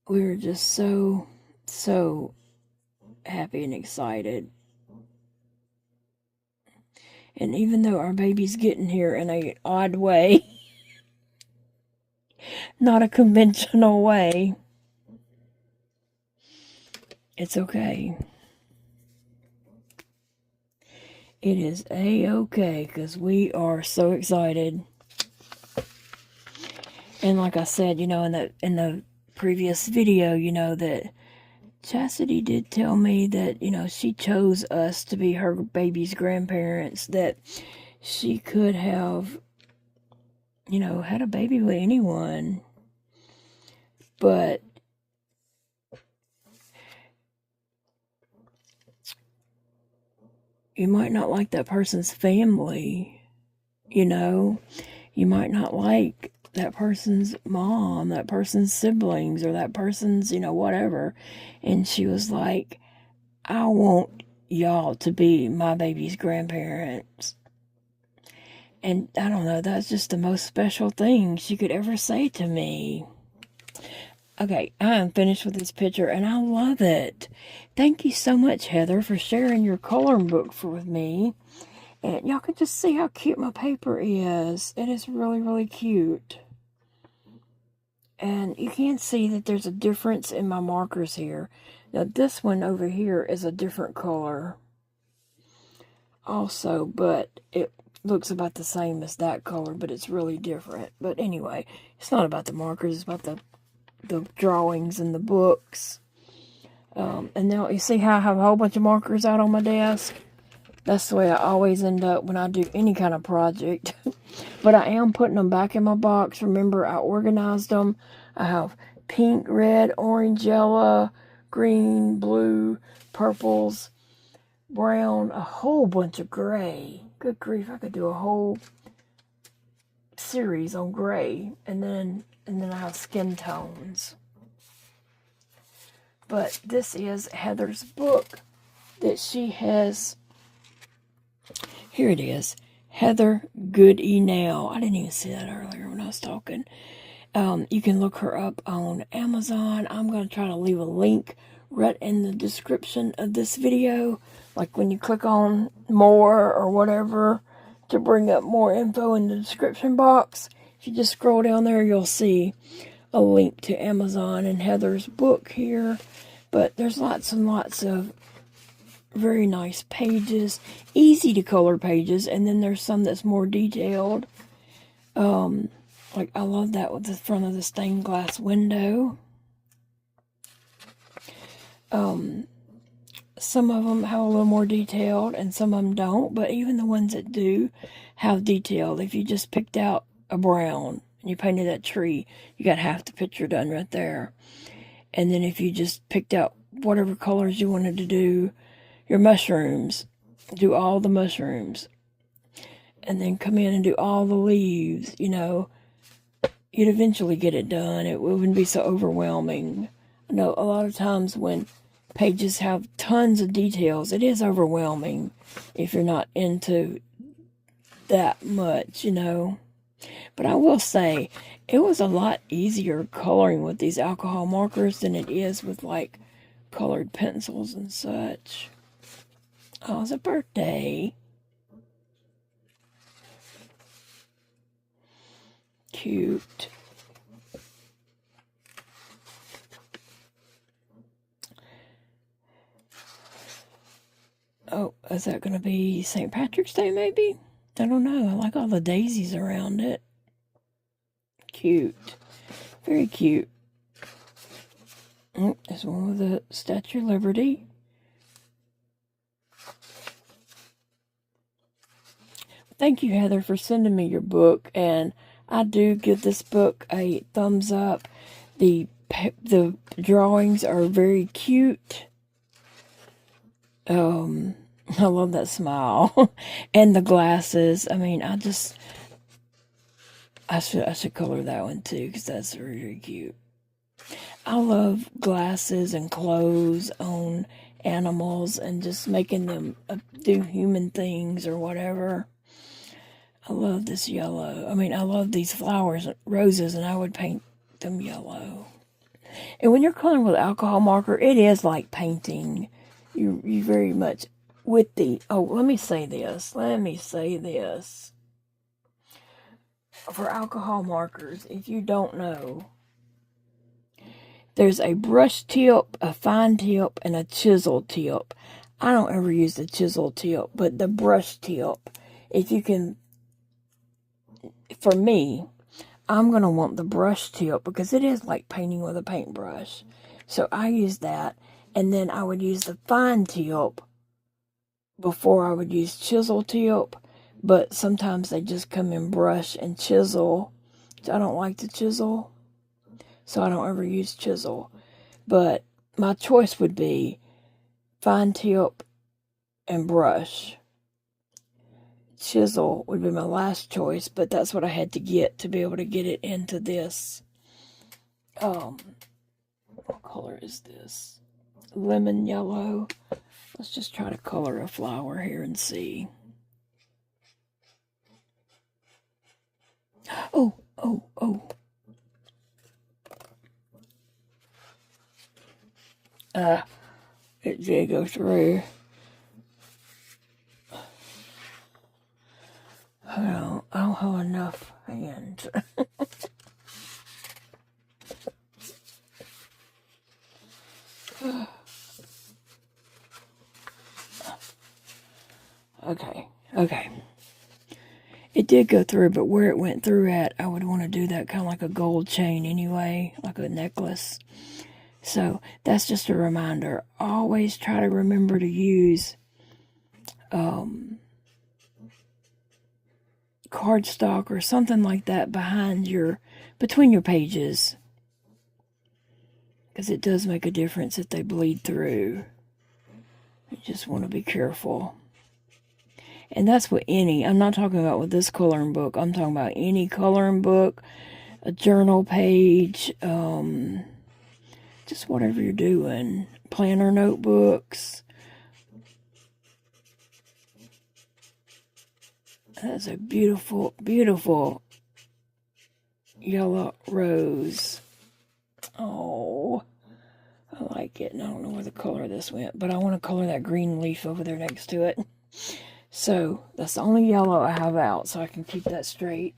We were just so happy and excited. And even though our baby's getting here in an odd way, not a conventional way, it's okay. It is a-okay, because we are so excited. And like I said, in the previous video, that Chastity did tell me that, she chose us to be her baby's grandparents, that she could have, had a baby with anyone. But you might not like that person's family, you might not like that person's mom, that person's siblings, or that person's, whatever. And she was like, I want y'all to be my baby's grandparents. And I don't know, that's just the most special thing she could ever say to me. Okay, I am finished with this picture, and I love it. Thank you so much, Heather, for sharing your coloring book with me. And y'all can just see how cute my paper is. It is really, really cute. And you can see that there's a difference in my markers here. Now, this one over here is a different color also, but it looks about the same as that color, but it's really different. But anyway, it's not about the markers, it's about the drawings and the books. And now you see how I have a whole bunch of markers out on my desk? That's the way I always end up when I do any kind of project. But I am putting them back in my box. Remember, I organized them. I have pink, red, orange, yellow, green, blue, purples, brown, a whole bunch of gray. Good grief, I could do a whole series on gray. And then I have skin tones. But this is Heather's book that she has. Here it is. Heather Goody Now. I didn't even see that earlier when I was talking. You can look her up on Amazon. I'm going to try to leave a link right in the description of this video. Like when you click on more or whatever to bring up more info in the description box. If you just scroll down there, you'll see a link to Amazon and Heather's book here. But there's lots and lots of very nice pages, easy to color pages, and then there's some that's more detailed. Like I love that with the front of the stained glass window. Some of them have a little more detailed and some of them don't, but even the ones that do have detail, if you just picked out a brown and you painted that tree, you got half the picture done right there. And then if you just picked out whatever colors you wanted to do, your mushrooms, do all the mushrooms. And then come in and do all the leaves, you know, you'd eventually get it done. It wouldn't be so overwhelming. I know a lot of times when pages have tons of details, it is overwhelming if you're not into that much, you know. But I will say, it was a lot easier coloring with these alcohol markers than it is with, like, colored pencils and such. Oh, it's a birthday. Cute. Oh, is that going to be St. Patrick's Day, maybe? I don't know. I like all the daisies around it. Cute. Very cute. There's one with the Statue of Liberty. Thank you, Heather, for sending me your book, and I do give this book a thumbs up. The drawings are very cute. I love that smile. And the glasses. I mean, I should color that one too, because that's very, very cute. I love glasses and clothes on animals and just making them do human things or whatever. I love this yellow. I mean, I love these flowers, roses, and I would paint them yellow. And when you're coloring with alcohol marker, it is like painting. You very much with the... Oh, let me say this. For alcohol markers, if you don't know, there's a brush tip, a fine tip, and a chisel tip. I don't ever use the chisel tip, but the brush tip, if you can... For me, I'm going to want the brush tip because it is like painting with a paintbrush. So I use that, and then I would use the fine tip before I would use chisel tip, but sometimes they just come in brush and chisel. I don't like the chisel, so I don't ever use chisel. But my choice would be fine tip and brush. Chisel would be my last choice, but that's what I had to get to be able to get it into this. What color is this? Lemon yellow. Let's just try to color a flower here and see. Oh. It did go through. I don't have enough hands. Okay. It did go through, but where it went through at, I would want to do that kind of like a gold chain anyway, like a necklace. So that's just a reminder. Always try to remember to use cardstock or something like that between your pages, because it does make a difference if they bleed through. You just want to be careful. And that's what I'm not talking about with this coloring book. I'm talking about any coloring book, a journal page, just whatever you're doing. Planner notebooks. That's a beautiful, beautiful yellow rose. Oh, I like it. And I don't know where the color of this went, but I want to color that green leaf over there next to it. So that's the only yellow I have out, so I can keep that straight.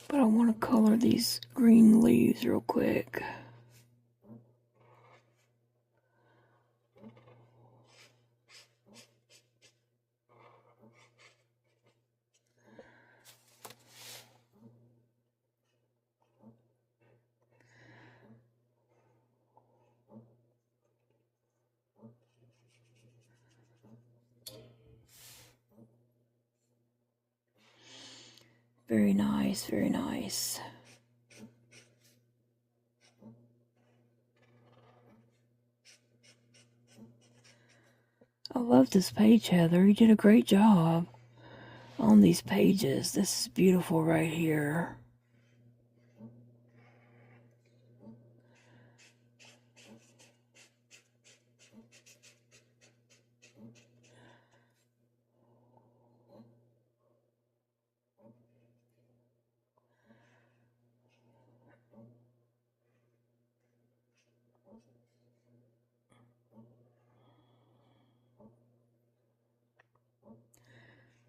But I want to color these green leaves real quick. Very nice, very nice. I love this page, Heather. You did a great job on these pages. This is beautiful right here.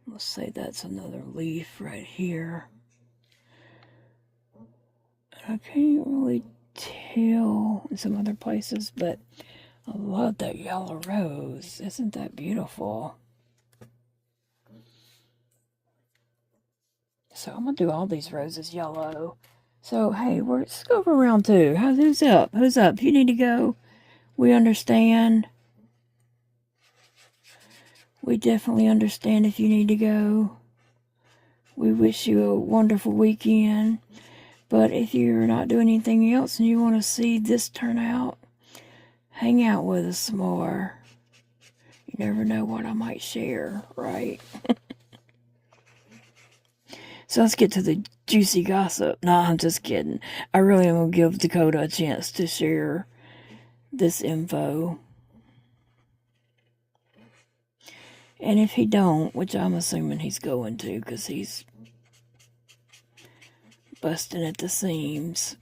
Let's say that's another leaf right here. I can't really tell in some other places, but I love that yellow rose. Isn't that beautiful? So I'm going to do all these roses yellow. So, hey, let's go for round 2. Who's up? Who's up? If you need to go, we understand. We definitely understand if you need to go. We wish you a wonderful weekend. But if you're not doing anything else and you want to see this turn out, hang out with us some more. You never know what I might share, right? So let's get to the juicy gossip. No, I'm just kidding. I really am going to give Dakota a chance to share this info. And if he don't, which I'm assuming he's going to, because he's busting at the seams.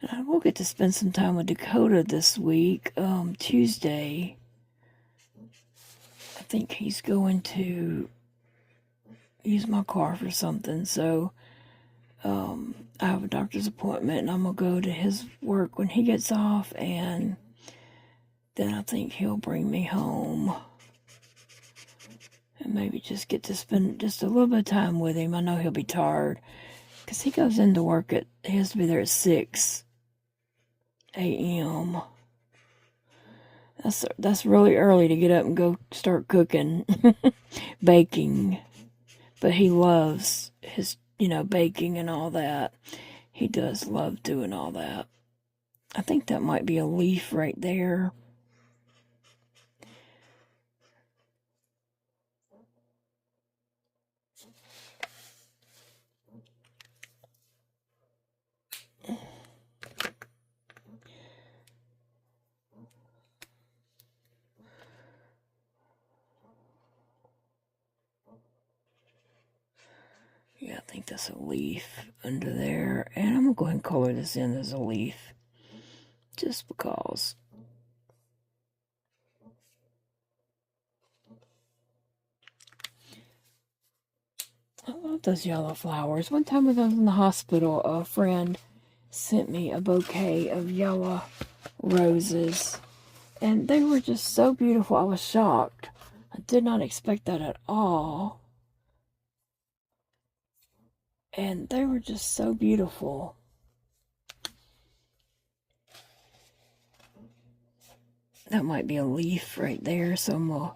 And I will get to spend some time with Dakota this week. Tuesday, I think he's going to use my car for something. So I have a doctor's appointment, and I'm going to go to his work when he gets off, and then I think he'll bring me home. And maybe just get to spend just a little bit of time with him. I know he'll be tired, because he goes into work he has to be there at 6 a.m. That's really early to get up and go start cooking, baking. But he loves his, baking and all that. He does love doing all that. I think that might be a leaf right there. Yeah, I think that's a leaf under there. And I'm going to go ahead and color this in as a leaf. Just because. I love those yellow flowers. One time when I was in the hospital, a friend sent me a bouquet of yellow roses. And they were just so beautiful. I was shocked. I did not expect that at all. And they were just so beautiful. That might be a leaf right there, so I'm gonna...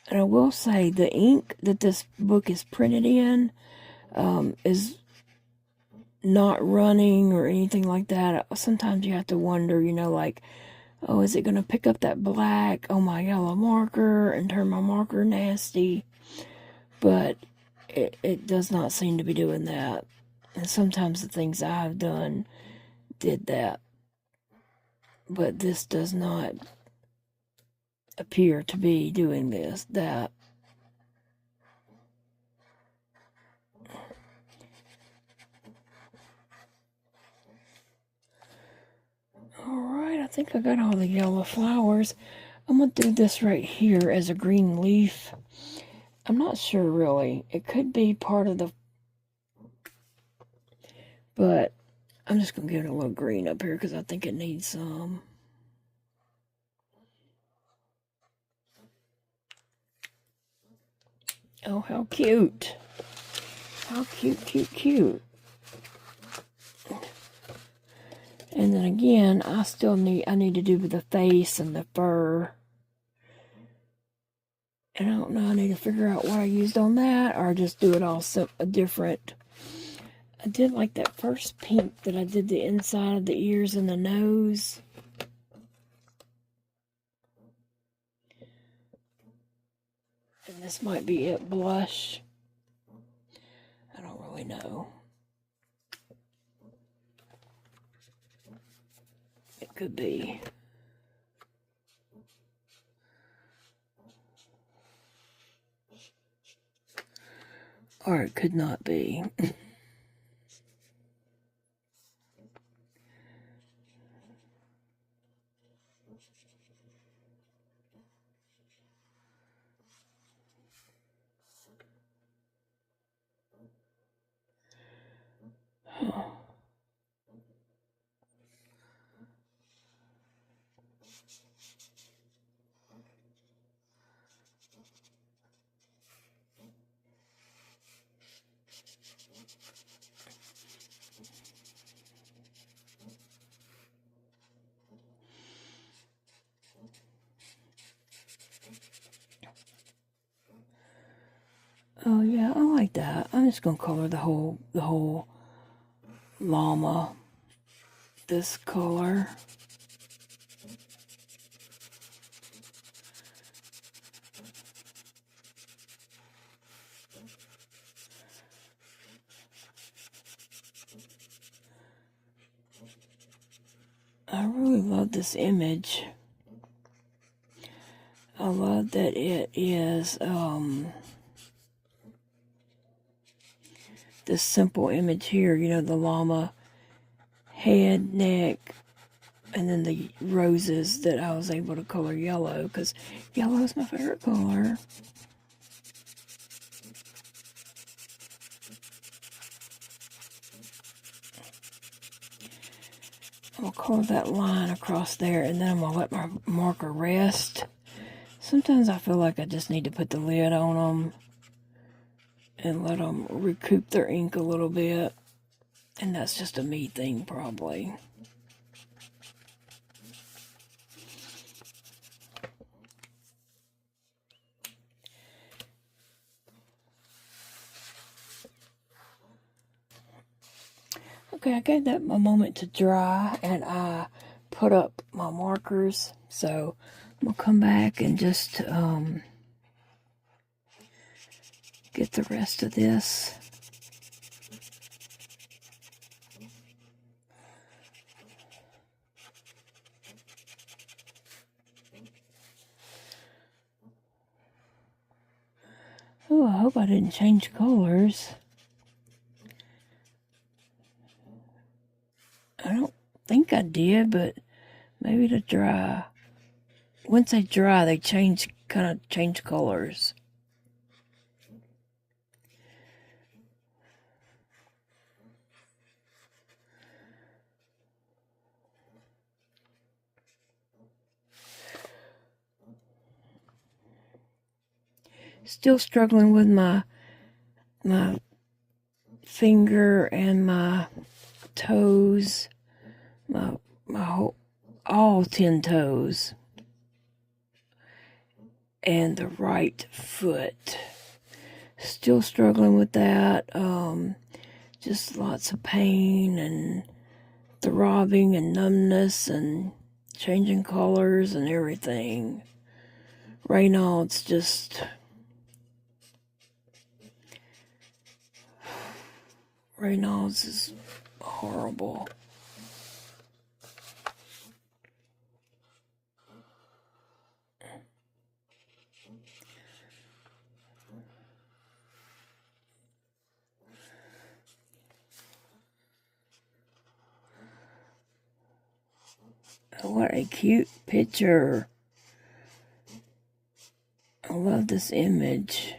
And I will say the ink that this book is printed in is not running or anything like that. Sometimes you have to wonder, you know, like, oh, is it going to pick up that black on my yellow marker and turn my marker nasty? But it does not seem to be doing that. And sometimes the things I've done did that. But this does not appear to be doing that. Alright, I think I got all the yellow flowers. I'm going to do this right here as a green leaf. I'm not sure really. It could be part of the... But I'm just going to give it a little green up here because I think it needs some. Oh, how cute. How cute, cute, cute. And then again, I need to do the face and the fur. And I don't know, I need to figure out what I used on that, or just do it all different. I did like that first pink that I did the inside of the ears and the nose. And this might be it, blush. I don't really know. It could be. Or it could not be. Oh yeah, I like that. I'm just gonna color the whole llama this color. I really love this image. I love that it is this simple image here, you know, the llama head, neck, and then the roses that I was able to color yellow, because yellow is my favorite color. I'm going to color that line across there, and then I'm going to let my marker rest. Sometimes I feel like I just need to put the lid on them and let them recoup their ink a little bit. And that's just a me thing, probably. Okay, I gave that a moment to dry, and I put up my markers. So I'm going to come back and just get the rest of this. Oh, I hope I didn't change colors. I don't think I did, but maybe to dry once they dry, they kind of change colors. Still struggling with my finger and my toes, my whole, all 10 toes, and the right foot. Still struggling with that. Just lots of pain and throbbing and numbness and changing colors and everything. Raynaud's just... Raynaud's is horrible. What a cute picture. I love this image.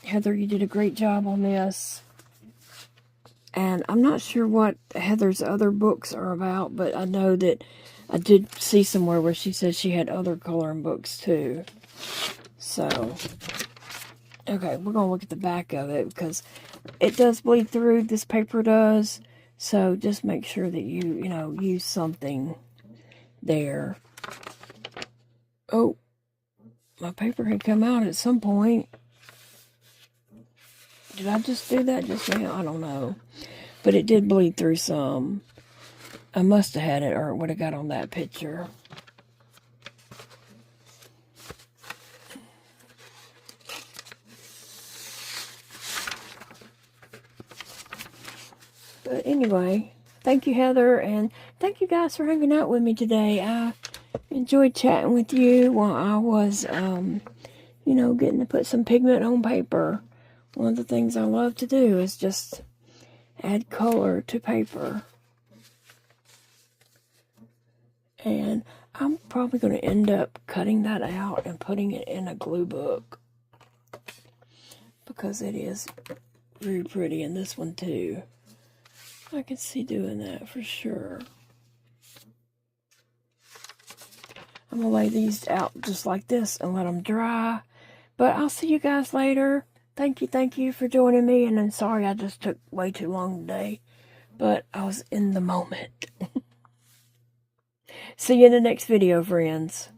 Heather, you did a great job on this. And I'm not sure what Heather's other books are about, but I know that I did see somewhere where she said she had other coloring books too. So, okay, we're going to look at the back of it because it does bleed through. This paper does. So just make sure that you use something there. Oh, my paper had come out at some point. Did I just do that just now? I don't know. But it did bleed through some. I must have had it or it would have got on that picture. But anyway, thank you, Heather, and thank you guys for hanging out with me today. I enjoyed chatting with you while I was, getting to put some pigment on paper. One of the things I love to do is just add color to paper. And I'm probably going to end up cutting that out and putting it in a glue book. Because it is very pretty, and this one too. I can see doing that for sure. I'm going to lay these out just like this and let them dry. But I'll see you guys later. Thank you for joining me. And I'm sorry I just took way too long today. But I was in the moment. See you in the next video, friends.